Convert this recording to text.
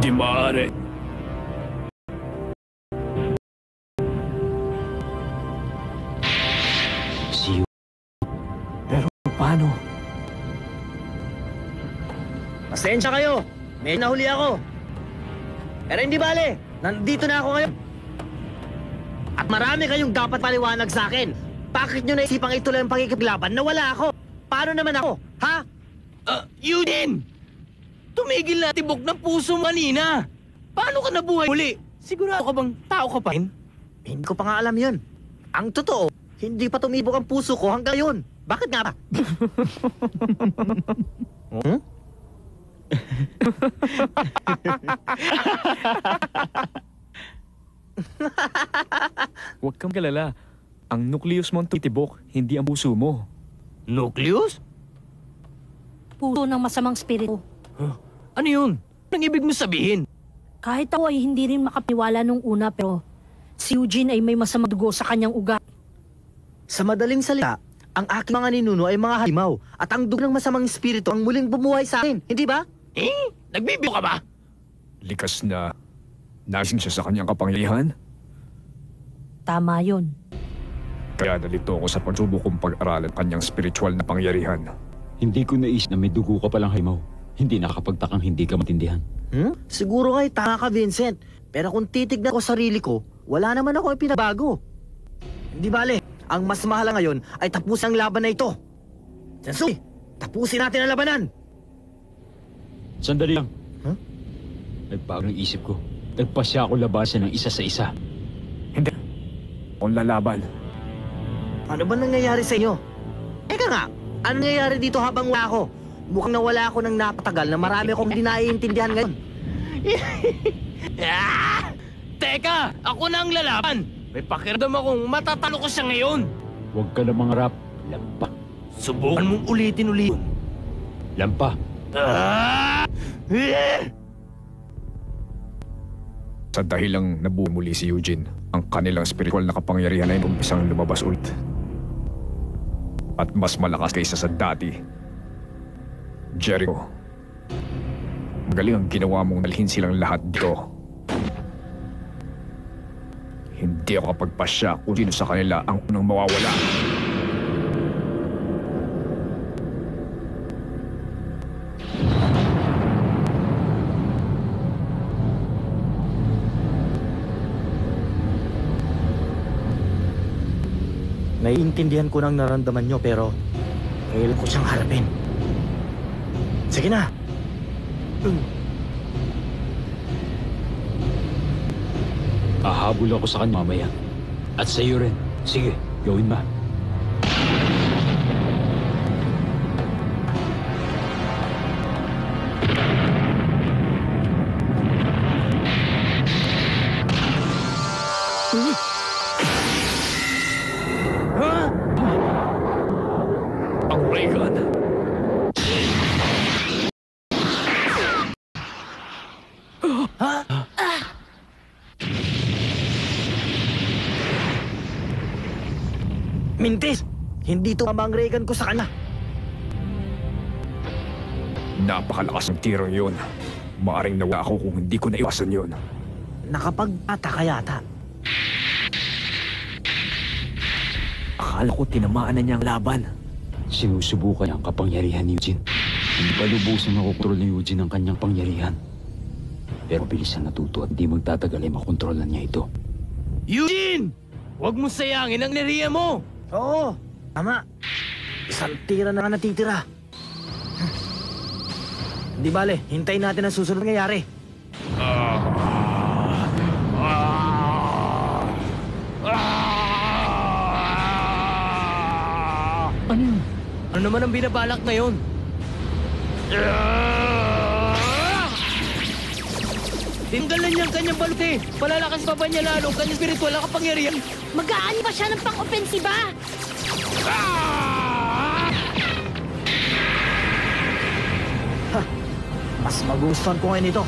Hindi maaari. Pero paano? Pasensya kayo. May nahuli ako. Pero hindi bale. Nandito na ako ngayon. At marami kayong dapat paliwanag sa akin. Bakit nyo naisipang ituloy ang pagkikipaglaban na wala ako? Paano naman ako? Ha? Eugene! Tumigil na tibok ng puso mo kanina. Paano ka nabuhay muli? Sigurado ka bang tao ka pa rin? Hindi ko pa nga alam yun. Ang totoo, hindi pa tumibok ang puso ko hanggang yun. Bakit nga ba? Hmm? Huwag kang galala. Ang nucleus mo ang titibok, hindi ang puso mo. Nucleus? Puso ng masamang spirito. Ano yun? Anong ibig mo sabihin? Kahit ako ay hindi rin makapaniwala nung una pero si Eugene ay may masamang dugo sa kanyang ugat. Sa madaling salita, ang aking mga ninuno ay mga halimaw at ang dugo ng masamang espiritu ang muling bumuhay sa akin, hindi ba? Nagbibiyo ka ba? Likas na nasing siya sa kanyang kapangyarihan. Tama yun. Kaya nalito ako sa pagsubok kong pag-aralan kanyang spiritual na pangyarihan. Hindi ko naisip na may dugo ka palang halimaw. Hindi nakakapagtakang hindi ka matindihan. Siguro kay tama ka, Vincent. Pero kung titignan ko sarili ko, wala naman ako yung pinabago. Hindi bale, ang mas mahalaga ngayon ay tapusin ang laban na ito. Sensui, tapusin natin ang labanan. Sandali lang. Nagbago ng isip ko. Nagpasya ako labasan ng isa sa isa. Hindi. Akong lalaban. Ano ba nangyayari sa inyo? Teka nga, ano nangyayari dito habang wala ako? Mukhang nawala ako ng napatagal na marami akong hindi naiintindihan ngayon. Teka! Ako na ang lalaban! May pakiramdam akong matatalo ko siya ngayon! Huwag ka na mangarap. Lampa. Subukan mong ulitin. Lampa. Sa dahilang nabuo muli si Eugene, ang kanilang spiritual na kapangyarihan ay umpisang lumabas ulit. At mas malakas kaysa sa dati. Jericho, magaling ang ginawa mong nalhin silang lahat dito. Hindi ako kapagpasya kung sino sa kanila ang unang mawawala. Naiintindihan ko nang naramdaman nyo pero kailan ko siyang harapin. Sige na. Ahabol ako sa kanya mamaya. At sa iyo rin. Sige, gawin ba? Ang ray gun! Mintis! Hindi tumama ang ray gun ko sa kanya. Napakalakas ng tirong yun. Maaring nawa ako kung hindi ko naiwasan yun. Nakapagpata ka yata. Akala ko tinamaan na niya ang laban. Sinusubukan niya ang kapangyarihan ni Eugene. Hindi pa lubusan makukontrol ni Eugene ang kanyang pangyarihan. Pero bilis na natuto at di magtatagal ay makontrolan niya ito. Eugene! Huwag mo sayangin ang enerhiya mo! Oo, tama. Isang tira na nga natitira. Hindi bale, hintayin natin ang susunod na nangyayari. Ano yun? Ano naman ang binabalak ngayon? Tinggalan niya ang kanyang baluti. Palalakas pa ba niya lalo ang kanyang spiritual na kapangyarihan? Mag-aani pa siya ng pang-opensiba! Mas magustuhan ko ngayon ito.